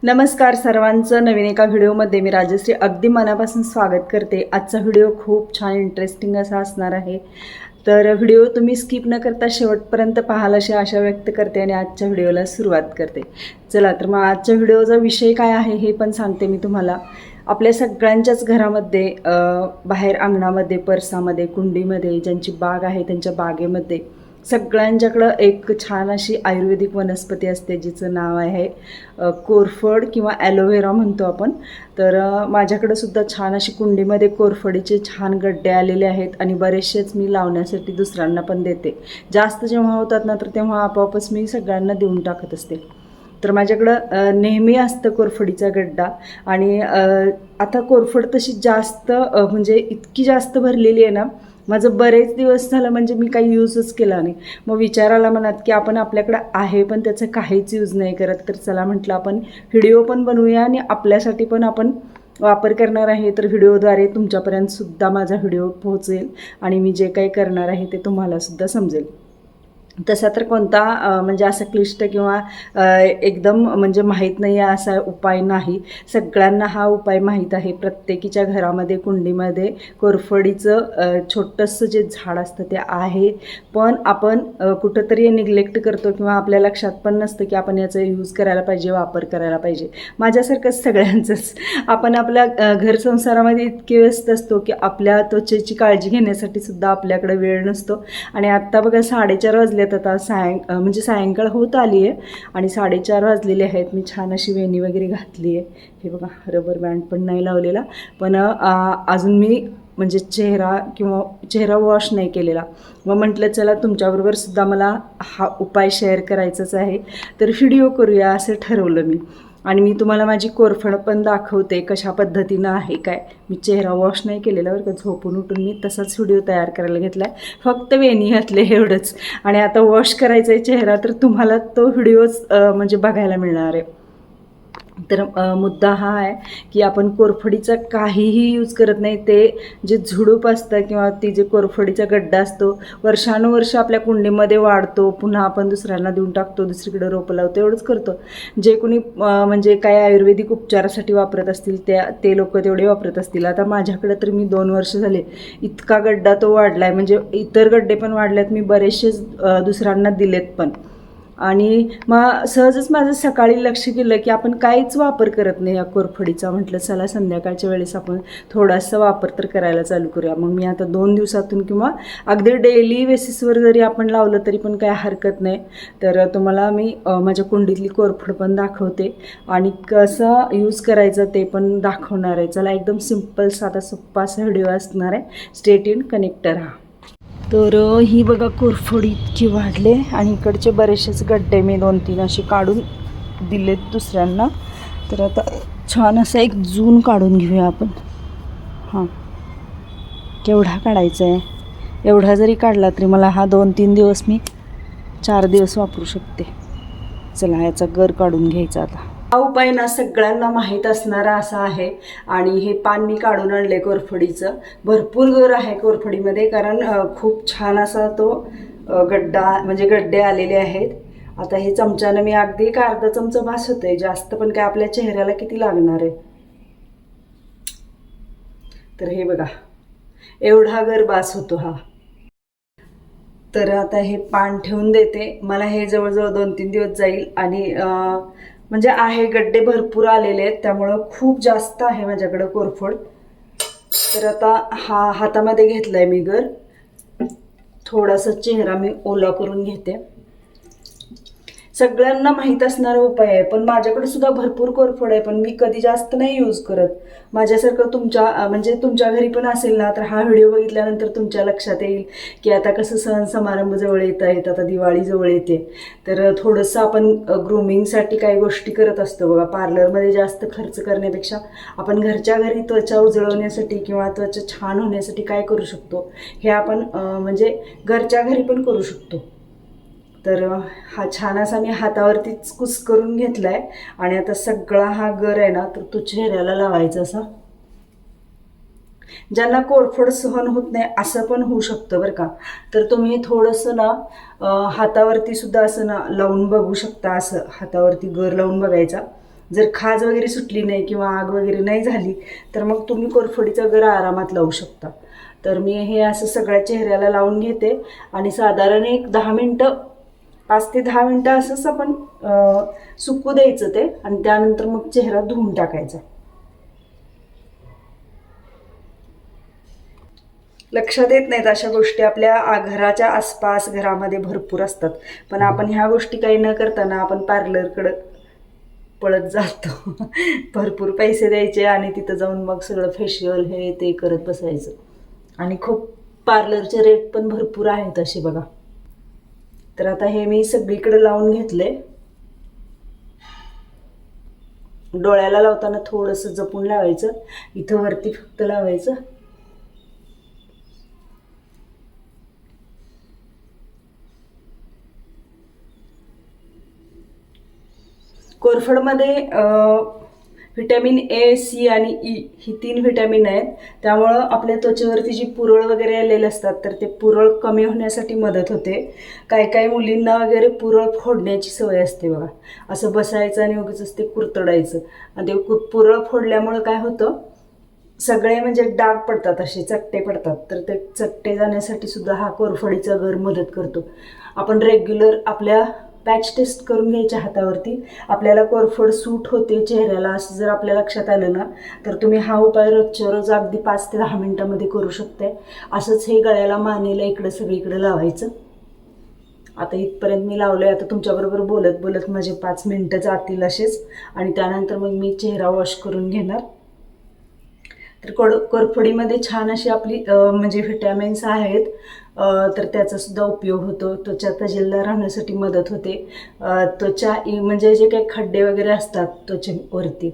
नमस्कार सर्वांचं नवीन एका व्हिडिओमध्ये मी राजश्री अगदी मनापासून स्वागत करते। आजचा व्हिडिओ खूप छान इंटरेस्टिंग असा असणार आहे, तर व्हिडिओ तुम्ही स्किप न करता शेवटपर्यंत पाहाल अशी आशा व्यक्त करते आणि आजच्या व्हिडिओला सुरुवात करते। चला तर मग आजच्या व्हिडिओचा विषय काय आहे हे पण सांगते मी तुम्हाला। आपल्या सगळ्यांच्याच घरामध्ये बाहेर अंगणामध्ये, परसामध्ये, कुंडीमध्ये, ज्यांची बाग आहे त्यांच्या बागेमध्ये सगळ्यांच्याकडं एक छान अशी आयुर्वेदिक वनस्पती असते जिचं नाव आहे कोरफड किंवा ॲलोव्हेरा म्हणतो आपण। तर माझ्याकडं सुद्धा छान अशी कुंडीमध्ये कोरफडीचे छान गड्डे आलेले आहेत आणि बरेचसेच मी लावण्यासाठी दुसऱ्यांना पण देते। जास्त जेव्हा होतात ना तर तेव्हा आपोआपच मी सगळ्यांना देऊन टाकत असते। तर माझ्याकडं नेहमी असतं कोरफडीचा गड्डा आणि आता कोरफड तशी जास्त म्हणजे इतकी जास्त भरलेली आहे ना, माझं बरेच दिवस झालं म्हणजे मी काही यूजच केला नाही। मग विचार आला मनात की आपण आपल्याकडं आहे पण त्याचं काहीच यूज नाही करत, तर चला म्हटलं आपण व्हिडिओ पण बनवूया आणि आपल्यासाठी पण आपण वापर करणार आहे। तर व्हिडिओद्वारे तुमच्यापर्यंत सुद्धा माझा व्हिडिओ पोहोचेल आणि मी जे काही करणार आहे ते तुम्हाला सुद्धा समजेल। तसा तर कोणता म्हणजे असा क्लिष्ट किंवा एकदम म्हणजे माहीत नाही आहे असा उपाय नाही। सगळ्यांना हा उपाय माहीत आहे। प्रत्येकीच्या घरामध्ये कुंडीमध्ये कोरफडीचं छोटंसं जे झाड असतं ते आहे, पण आपण कुठंतरी निग्लेक्ट करतो किंवा आपल्या लक्षात पण नसतं की आपण याचा यूज करायला पाहिजे, वापर करायला पाहिजे। माझ्यासारखंच सगळ्यांचंच आपण आपल्या घर संसारामध्ये इतके व्यस्त असतो की आपल्या त्वचेची काळजी घेण्यासाठी सुद्धा आपल्याकडे वेळ नसतो। आणि आत्ता बघा 4:30 वाजले आता म्हणजे सायंकाळ होत आली आहे आणि 4:30 वाजलेले आहेत। मी छान अशी वेणी वगैरे घातली आहे। हे बघा रबर बँड पण नाही लावलेला, पण अजून मी म्हणजे चेहरा वॉश नाही केलेला। मग म्हटलं चला तुमच्याबरोबर सुद्धा मला हा उपाय शेअर करायचाच आहे, तर व्हिडिओ करूया असं ठरवलं मी। आणि मी तुम्हाला माझी कोरफड पण दाखवते कशा पद्धतीनं आहे काय। मी चेहरा वॉश नाही केलेला बरं का, झोपून उठून मी तसाच व्हिडिओ तयार करायला घेतला आहे, फक्त वेणी घातले एवढंच। आणि आता वॉश करायचा आहे चेहरा तर तुम्हाला तो व्हिडिओच म्हणजे बघायला मिळणार आहे। तर मुद्दा हा आहे की आपण कोरफडीचा काहीही यूज करत नाही। ते जे झुडूप असतं किंवा ती जे कोरफडीचा गड्डा असतो वर्षानुवर्ष आपल्या कुंडीमध्ये वाढतो, पुन्हा आपण दुसऱ्यांना देऊन टाकतो, दुसरीकडे रोपं लावतो, एवढंच करतो। जे कोणी म्हणजे काय आयुर्वेदिक उपचारासाठी वापरत असतील ते लोक तेवढे वापरत असतील। आता माझ्याकडे तर मी 2 वर्ष झाले इतका गड्डा तो वाढला आहे, म्हणजे इतर गड्डे पण वाढलेत, मी बरेचसेच दुसऱ्यांना दिलेत पण। आणि मग सहजच माझं सकाळी लक्ष केलं की आपण काहीच वापर करत नाही या कोरफडीचा। म्हटलं चला संध्याकाळच्या वेळेस आपण थोडासा वापर तर करायला चालू करूया। मग मी आता 2 दिवसातून किंवा अगदी डेली बेसिसवर जरी आपण लावलं तरी पण काही हरकत नाही। तर तुम्हाला मी माझ्या कुंडीतली कोरफड पण दाखवते आणि कसं यूज करायचं ते पण दाखवणार आहे। चला एकदम सिम्पल साधा सोप्पा असा व्हिडिओ असणार आहे, स्टे ट्यून, कनेक्ट राहा। तर ही बघा कोरफड इतकी वाढले आणि इकडचे बरेचसेच गड्डे मी 2-3 असे काढून दिलेत दुसऱ्यांना। तर आता छान असा एक जून काढून घेऊया आपण। हां, केवढा काढायचा आहे, एवढा जरी काढला तरी मला हा 2-3 दिवस मी 4 दिवस वापरू शकते। चला याचा गर काढून घ्यायचा आता। हा उपाय ना सगळ्यांना माहीत असणारा असा आहे आणि हे पान मी काढून आणले कोरफडीचं। भरपूर गर आहे कोरफडीमध्ये, कारण खूप छान असा तो गड्डा म्हणजे गड्डे आलेले आहेत। आता हे चमच्यानं मी अगदी एक अर्धा चमचा भास होतोय, जास्त पण काय आपल्या चेहऱ्याला किती लागणार आहे। तर हे बघा एवढा गर बास होतो हा। तर आता हे पान ठेवून देते, मला हे जवळजवळ 2-3 दिवस जाईल। आणि म्हणजे आहे गड्डे भरपूर आलेले आहेत त्यामुळं खूप जास्त आहे माझ्याकडं कोरफड। तर आता हा हातामध्ये घेतलाय मी गर, थोडासा चेहरा मी ओला करून घेते। सगळ्यांना माहीत असणारा उपाय आहे, पण माझ्याकडे सुद्धा भरपूर कोरफड आहे, पण मी कधी जास्त नाही यूज करत। माझ्यासारखं म्हणजे तुमच्या घरी पण असेल ना, तर हा व्हिडिओ बघितल्यानंतर तुमच्या लक्षात येईल की आता कसं सण समारंभ जवळ येत आहेत, आता दिवाळी जवळ येते, तर थोडंसं आपण ग्रूमिंगसाठी काही गोष्टी करत असतो बघा। पार्लरमध्ये जास्त खर्च करण्यापेक्षा आपण घरच्या घरी त्वचा उजळवण्यासाठी किंवा त्वचा छान होण्यासाठी काय करू शकतो हे आपण म्हणजे घरच्या घरी पण करू शकतो। तर हा छान असा मी हातावरतीच कुस्करून घेतलाय आणि आता सगळा हा गर आहे ना तर तो चेहऱ्याला लावायचा असा। ज्यांना कोरफड सहन होत नाही असं पण होऊ शकतं बरं का, तर तुम्ही थोडंसं ना हातावरती सुद्धा असं ना लावून बघू शकता। असं हातावरती गर लावून बघायचा, जर खाज वगैरे सुटली नाही किंवा आग वगैरे नाही झाली तर मग तुम्ही कोरफडीचा गर आरामात लावू शकता. तर मी हे असं सगळ्या चेहऱ्याला लावून घेते आणि साधारण एक 10 मिनटं 5 ते 10 मिनटं असंच आपण सुकू द्यायचं ते आणि त्यानंतर मग चेहरा धुवून टाकायचा. लक्षात येत नाहीत अशा गोष्टी आपल्या घराच्या आसपास घरामध्ये भरपूर असतात, पण आपण ह्या गोष्टी काही न करताना आपण पार्लरकडं पळत जातो. भरपूर पैसे द्यायचे आणि तिथं जाऊन मग सगळं फेशियल हे ते करत बसायचं आणि खूप पार्लरचे रेट पण भरपूर आहेत असे बघा. तर आता हे मी सगळीकडे लावून घेतले. डोळ्याला लावताना थोडंसं जपून लावायचं, इथं वरती फक्त लावायचं. कोरफडमध्ये व्हिटॅमिन ए, सी आणि ई ही 3 व्हिटॅमिन आहेत. त्यामुळं आपल्या त्वचेवरती जी पुरळ वगैरे आलेले असतात तर ते पुरळ कमी होण्यासाठी मदत होते. काही मुलींना वगैरे पुरळ फोडण्याची सवय असते बघा, असं बसायचं आणि उगीच ते कुरतडायचं आणि ते पुरळ फोडल्यामुळं काय होतं, सगळे म्हणजे डाग पडतात, असे चट्टे पडतात. तर ते चट्टे जाण्यासाठी सुद्धा हा कोरफडीचा गर मदत करतो. आपण रेग्युलर आपल्या पॅच टेस्ट करून घ्यायच्या हातावरती, आपल्याला कोरफड सूट होते चेहऱ्याला असं जर आपल्या लक्षात आलं ना तर तुम्ही हा उपाय रोजच्या रोज अगदी 5 ते 10 मिनटामध्ये करू शकते. असंच हे गळ्याला, मानेला, इकडं सगळीकडे लावायचं. आता इथपर्यंत मी लावलं आहे. आता तुमच्याबरोबर बोलत बोलत माझे 5 मिनटं जातील असेच आणि त्यानंतर मग मी चेहरा वॉश करून घेणार. तर कोरफडीमध्ये छान अशी आपली म्हणजे व्हिटॅमिन्स आहेत, तर त्याचासुद्धा उपयोग होतो. त्वचा तजेलदार राहण्यासाठी मदत होते. त्वचा म्हणजे जे काही खड्डे वगैरे असतात त्वचेवरती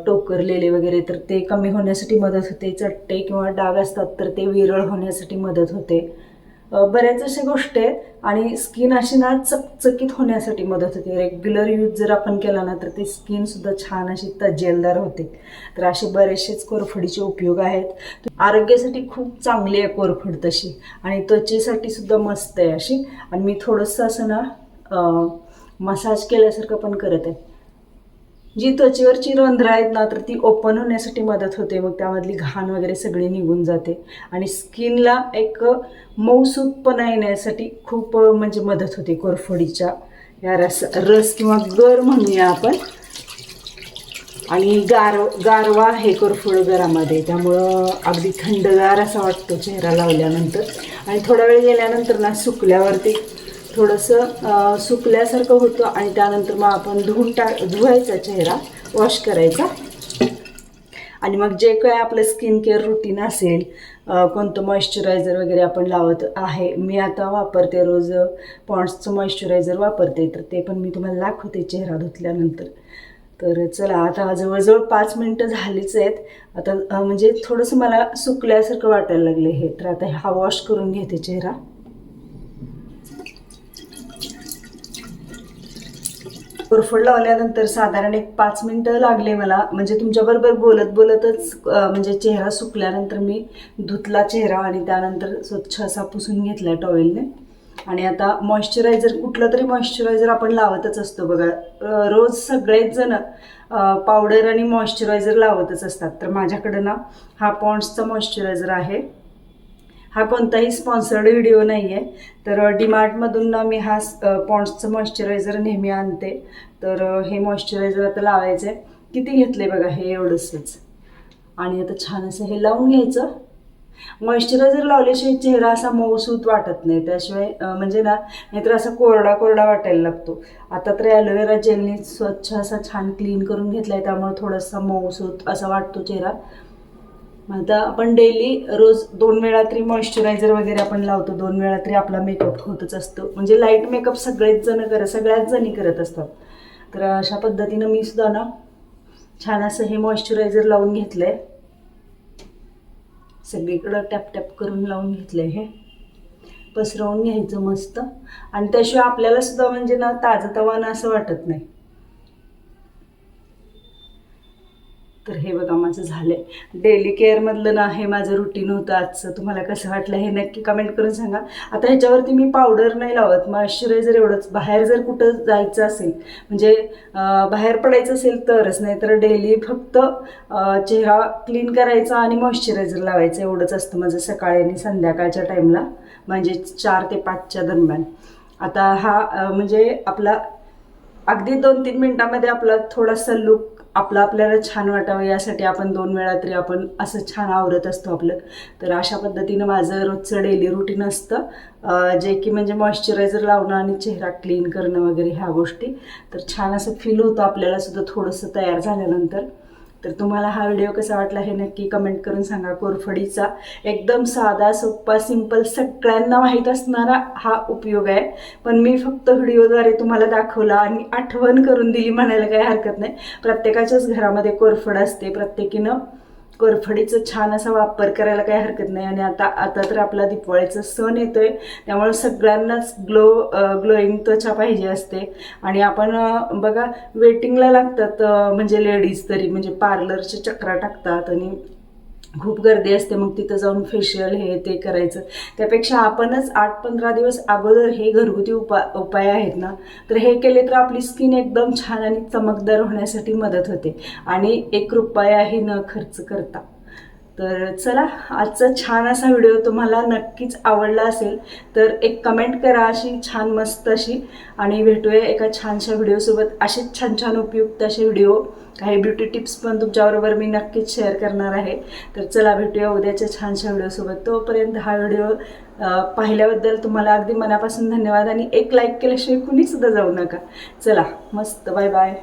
टोकरलेले वगैरे तर ते कमी होण्यासाठी मदत होते. चट्टे किंवा डाग असतात तर ते विरळ होण्यासाठी मदत होते. बऱ्याच अशा गोष्टी आहेत आणि स्किन अशी ना चकचकीत होण्यासाठी मदत होते. रेग्युलर यूज जर आपण केला ना तर ती स्किनसुद्धा छान अशी तजेलदार होते. तर असे बरेचसेच कोरफडीचे उपयोग आहेत. आरोग्यासाठी खूप चांगली आहे कोरफड तशी आणि त्वचेसाठी सुद्धा मस्त आहे अशी. आणि मी थोडंसं असं ना मसाज केल्यासारखं पण करत आहे. जी त्वचेवरची रंध्र आहेत ना तर ती ओपन होण्यासाठी मदत होते. मग त्यामधली घाण वगैरे सगळी निघून जाते आणि स्किनला एक मऊसूतपणा येण्यासाठी खूप म्हणजे मदत होते कोरफडीच्या या रस किंवा गर म्हणूया आपण. आणि गारवा आहे कोरफड गरामध्ये, त्यामुळं अगदी थंडगार असा वाटतो चेहरा लावल्यानंतर. आणि थोडा वेळ गेल्यानंतर ना सुकल्यावरती थोडंसं सुकल्यासारखं होतं आणि त्यानंतर मग आपण धुवायचा चेहरा, वॉश करायचा. आणि मग जे काय आपलं स्किन केअर रुटीन असेल, कोणतं मॉइश्चरायझर वगैरे आपण लावत आहे, मी आता वापरते रोज पॉन्ड्सचं मॉइश्चरायझर वापरते, तर ते पण मी तुम्हाला दाखवते चेहरा धुतल्यानंतर. तर चला आता जवळजवळ 5 मिनटं झालीच आहेत. आता म्हणजे थोडंसं मला सुकल्यासारखं वाटायला लागले हे, तर आता हा वॉश करून घेते चेहरा. कोरफड लावल्यानंतर साधारण एक 5 मिनटं लागले मला, म्हणजे तुमच्याबरोबर बोलत बोलतच म्हणजे चेहरा सुकल्यानंतर मी धुतला चेहरा आणि त्यानंतर स्वच्छ असा पुसून घेतला टॉवेलने. आणि आता मॉइश्चरायझर, कुठलं तरी मॉइश्चरायझर आपण लावतच असतो बघा, रोज सगळेच जण पावडर आणि मॉइश्चरायझर लावतच असतात. तर माझ्याकडं ना हा पॉन्ड्सचा मॉइश्चरायझर आहे. हा कोणताही स्पॉन्सर्ड व्हिडिओ नाही आहे. तर डीमार्टमधून ना मी हा पॉन्ड्सचं मॉइश्चरायझर नेहमी आणते. तर हे मॉइश्चरायझर आता लावायचं आहे. किती घेतले बघा, हे एवढंच. आणि आता छान असं हे लावून घ्यायचं. मॉइश्चरायझर लावल्याशिवाय चेहरा असा मऊसूत वाटत नाही, त्याशिवाय म्हणजे ना नाहीतर असा कोरडा कोरडा वाटायला लागतो. आता तर ॲलोवेरा जेलने स्वच्छ असा छान क्लीन करून घेतला आहे, त्यामुळे थोडासा मऊसूत असा वाटतो चेहरा. आता आपण डेली रोज 2 वेळा तरी मॉइश्चरायझर वगैरे आपण लावतो, 2 वेळा तरी आपला मेकअप होतच असतो. म्हणजे लाईट मेकअप सगळ्याच जणी करत असतात. तर अशा पद्धतीनं मी सुद्धा ना छान असं हे मॉइश्चरायझर लावून घेतलं आहे. सगळीकडं टॅप टॅप करून लावून घेतलं आहे. हे पसरवून घ्यायचं मस्त. आणि त्याशिवाय आपल्याला सुद्धा म्हणजे ना ताजंतवानं असं वाटत नाही. तर हे बघा माझं झालं आहे डेली केअरमधलं ना, हे माझं रुटीन होतं आजचं. तुम्हाला कसं वाटलं हे नक्की कमेंट करून सांगा. आता ह्याच्यावरती मी पावडर नाही लावत, मॉइश्चरायझर एवढंच. बाहेर जर कुठं जायचं असेल म्हणजे बाहेर पडायचं असेल तरच, नाही तर डेली फक्त चेहरा क्लीन करायचा आणि मॉइश्चरायझर लावायचं एवढंच असतं माझं सकाळी आणि संध्याकाळच्या टाईमला, म्हणजे 4 ते 5च्या दरम्यान. आता हा म्हणजे आपला अगदी 2-3 मिनिटामध्ये आपला थोडासा लुक आपल्याला छान वाटावं यासाठी आपण 2 वेळा तरी आपण असं छान आवरत असतो आपलं. तर अशा पद्धतीनं माझं रोजचं डेली रुटीन असतं, जे की म्हणजे मॉइश्चरायझर लावणं आणि चेहरा क्लीन करणं वगैरे ह्या गोष्टी. तर छान असं फील होतं आपल्याला सुद्धा थोडंसं तयार झाल्यानंतर. तर तुम्हाला हा व्हिडिओ कसा वाटला हे नक्की कमेंट करून सांगा. कोरफडीचा एकदम साधा सोप्पा सिंपल सगळ्यांना माहीत असणारा हा उपयोग आहे, पण मी फक्त व्हिडिओद्वारे तुम्हाला दाखवला आणि आठवण करून दिली म्हणायला काही हरकत नाही. प्रत्येकाच्याच घरामध्ये कोरफड असते, प्रत्येकीनं कोरफडीचा छान असा वापर करायला काही हरकत नाही. आणि आता तर आपला दिवाळीचा सण येतोय, त्यामुळे सगळ्यांनाच ग्लोईंग त्वचा पाहिजे असते. आणि आपण बघा वेटिंगला लागतात म्हणजे लेडीज तरी, म्हणजे पार्लरचे चक्रा टाकतात आणि खूप गर्दी असते, मग तिथं जाऊन फेशियल हे ते करायचं. त्यापेक्षा आपणच 8-15 दिवस अगोदर हे घरगुती उपाय आहेत ना, तर हे केले तर आपली स्किन एकदम छान आणि चमकदार होण्यासाठी मदत होते आणि 1 रुपयाही न खर्च करता. तर चला, आजचा छान असा व्हिडिओ तुम्हाला नक्कीच आवडला असेल तर एक कमेंट करा अशी छान मस्त अशी, आणि भेटूया एका छानशा व्हिडिओसोबत. असेच छान छान उपयुक्त असे व्हिडिओ, काही ब्युटी टिप्स पण तुमच्याबरोबर मी नक्कीच शेअर करणार आहे. तर चला भेटूया उद्याच्या छानशा व्हिडिओसोबत. तोपर्यंत हा व्हिडिओ पाहिल्याबद्दल तुम्हाला अगदी मनापासून धन्यवाद, आणि एक लाईक केल्याशिवाय कुणीसुद्धा जाऊ नका. चला मस्त, बाय बाय.